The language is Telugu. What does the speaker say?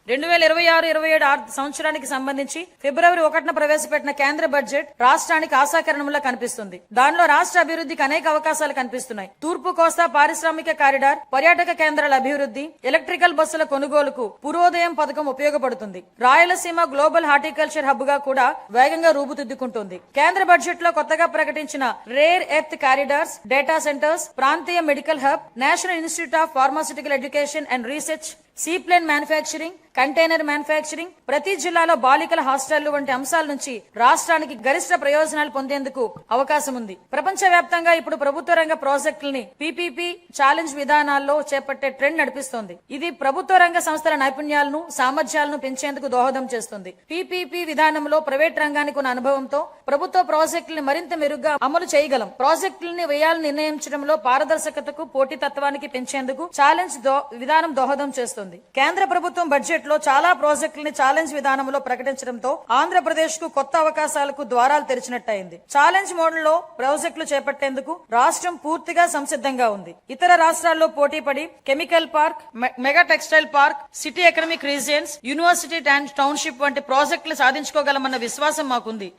2026-27 సంవత్సరానికి సంబంధించి ఫిబ్రవరి 1న ప్రవేశపెట్టిన కేంద్ర బడ్జెట్ రాష్ట్రానికి ఆశాకిరణంలా కనిపిస్తుంది. దానిలో రాష్ట్ర అభివృద్ధికి అనేక అవకాశాలు కనిపిస్తున్నాయి. తూర్పు కోస్తా పారిశ్రామిక కారిడార్, పర్యాటక కేంద్రాల అభివృద్ధి, ఎలక్ట్రికల్ బస్సుల కొనుగోలుకు పూర్వోదయం పథకం ఉపయోగపడుతుంది. రాయలసీమ గ్లోబల్ హార్టికల్చర్ హబ్ గా కూడా వేగంగా రూపుదిద్దుకుంటుంది. కేంద్ర బడ్జెట్ లో కొత్తగా ప్రకటించిన rare earth corridors, data centres, ప్రాంతీయ medical hub, national institute of pharmaceutical education and research, seaplane manufacturing, container manufacturing, ప్రతి జిల్లాలో బాలికల హాస్టళ్లు వంటి అంశాల నుంచి రాష్ట్రానికి గరిష్ట ప్రయోజనాలు పొందేందుకు అవకాశం ఉంది. ప్రపంచవ్యాప్తంగా ఇప్పుడు ప్రభుత్వ రంగ ప్రాజెక్టుల్ని పీపీపీ ఛాలెంజ్ విధానాల్లో చేపట్టే ట్రెండ్ నడిపిస్తోంది. ఇది ప్రభుత్వ రంగ సంస్థల నైపుణ్యాలను, సామర్థ్యాలను పెంచేందుకు దోహదం చేస్తుంది. పీపీపీ విధానంలో ప్రైవేట్ రంగానికి ఉన్న అనుభవంతో ప్రభుత్వ ప్రాజెక్టులను మరింత మెరుగ్గా అమలు చేయగలం. ప్రాజెక్టులని వ్యయాలను నిర్ణయించడంలో పారదర్శకతకు, పోటీతత్వానికి పెంచేందుకు ఛాలెంజ్ విధానం దోహదం చేస్తుంది. కేంద్ర ప్రభుత్వం బడ్జెట్ లో చాలా ప్రాజెక్టులని ఛాలెంజ్ విధానంలో ప్రకటించడంతో ఆంధ్రప్రదేశ్ కు కొత్త అవకాశాలకు ద్వారాలు తెరిచినట్టయింది. ఛాలెంజ్ మోడల్ లో ప్రాజెక్టులు చేపట్టేందుకు రాష్ట్రం పూర్తిగా సంసిద్ధంగా ఉంది. ఇతర రాష్ట్రాల్లో పోటీపడి chemical park, mega textile park, city economic regions, university township వంటి ప్రాజెక్టులు సాధించుకోగలమన్న విశ్వాసం మాకుంది.